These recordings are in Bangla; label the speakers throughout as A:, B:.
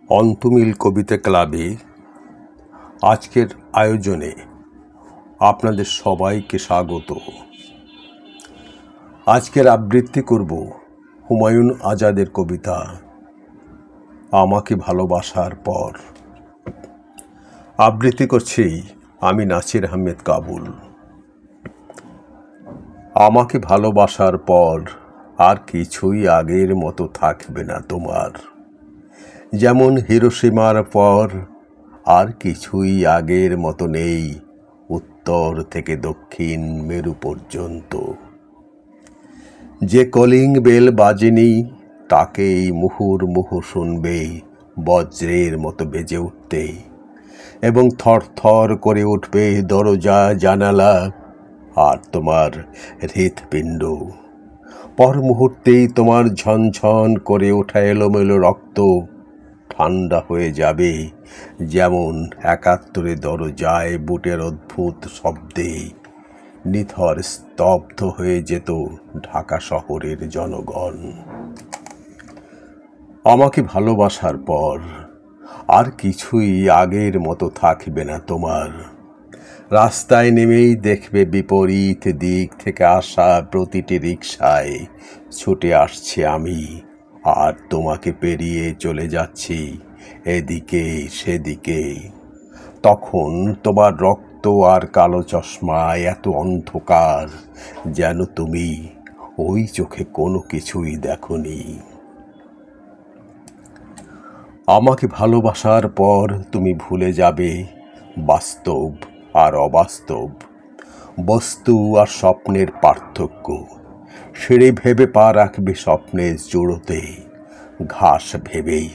A: অন্তুমিল কবিতা ক্লাবে আজকের আয়োজনে আপনাদের সবাইকে স্বাগত। আজকের আবৃত্তি করব হুমায়ুন আজাদের কবিতা আমাকে ভালোবাসার পর। আবৃত্তি করছি আমি নাসির আহমেদ কাবুল। আমাকে ভালোবাসার পর আর কিছুই আগের মতো থাকবে না তোমার। যেমন হিরোশিমার পর আর কিছুই আগের মতো নেই উত্তর থেকে দক্ষিণ মেরু পর্যন্ত। যে কলিং বেল বাজেনি তাকেই মুহুর্মুহু শুনবে বজ্রের মতো বেজে উঠতে, এবং থরথর করে উঠবে দরজা জানালা আর তোমার হৃৎপিণ্ড। পর মুহূর্তেই তোমার ঝনঝন করে ওঠা এলোমেলো রক্ত ঠান্ডা হয়ে যাবে, যেমন ৭১ দরজায় বুটের অদ্ভুত শব্দে নিথর স্তব্ধ হয়ে যেত ঢাকা শহরের জনগণ। আমাকে ভালোবাসার পর আর কিছুই আগের মতো থাকবে না তোমার। রাস্তায় নেমেই দেখবে বিপরীত দিক থেকে আসা প্রতিটি রিকশায় ছুটে আসছে আমি, আর তোমাকে পেরিয়ে চলে যাচ্ছি এদিকে সেদিকে। তখন তোমার রক্ত আর কালো চশমায় এত অন্ধকার যেন তুমি ওই চোখে কোনো কিছুই দেখোনি। আমাকে ভালোবাসার পর তুমি ভুলে যাবে বাস্তব আর অবাস্তব, বস্তু আর স্বপ্নের পার্থক্য। সিঁড়ি ভেবে পা রাখবে স্বপ্নের জোড়োতে, ঘাস ভেবেই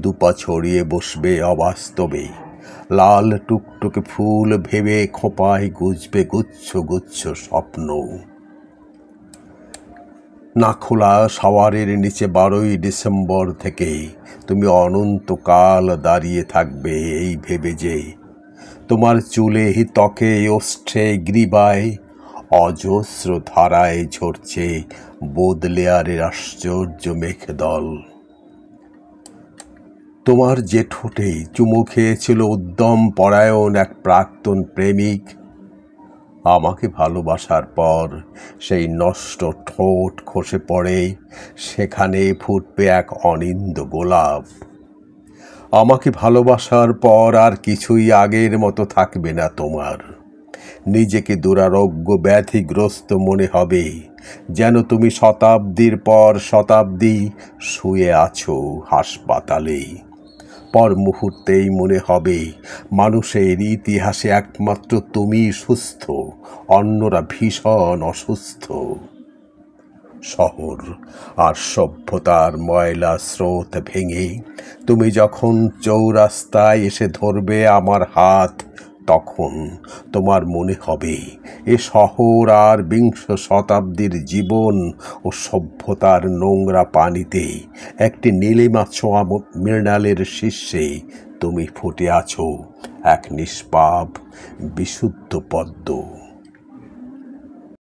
A: দুপা ছড়িয়ে বসবে অবাস্তবে। লাল টুকটুকে ফুল ভেবে খোঁপায় গুজবে গুচ্ছ গুচ্ছ স্বপ্ন। না খোলা শাওয়ারের নিচে 12ই ডিসেম্বর থেকে তুমি অনন্তকাল দাঁড়িয়ে থাকবে এই ভেবে যে তোমার চুলে ত্বকে ওষ্ঠে গ্রীবায় অজস্র ধারায় ঝরছে বোদলেয়ারের আশ্চর্য মেঘদল। তোমার যে ঠোঁটে চুমু খেয়েছিল উদ্যম পরায়ণ এক প্রাক্তন প্রেমিক, আমাকে ভালোবাসার পর সেই নষ্ট ঠোঁট খসে পড়ে, সেখানে ফুটবে এক অনিন্দ গোলাপ। আমাকে ভালোবাসার পর আর কিছুই আগের মতো থাকবে না তোমার। নিজেকে দুরারোগ্য ব্যাধিগ্রস্ত মনে হবে, যেন তুমি শতাব্দীর পর শতাব্দী শুয়ে আছো হাসপাতালে। পর মুহূর্তেই মনে হবে মানুষের ইতিহাসে একমাত্র তুমি সুস্থ, অন্যরা ভীষণ অসুস্থ। শহর আর সভ্যতার ময়লা স্রোত ভেঙে তুমি যখন চৌরাস্তায় এসে ধরবে আমার হাত, তখন তোমার মনে হবে এ শহর আর বিংশ শতাব্দীর জীবন ও সভ্যতার নোংরা পানিতে একটি নীলিমা ছোঁয়া মৃণালের শীর্ষে তুমি ফুটে আছো এক নিষ্পাপ বিশুদ্ধ পদ্ম।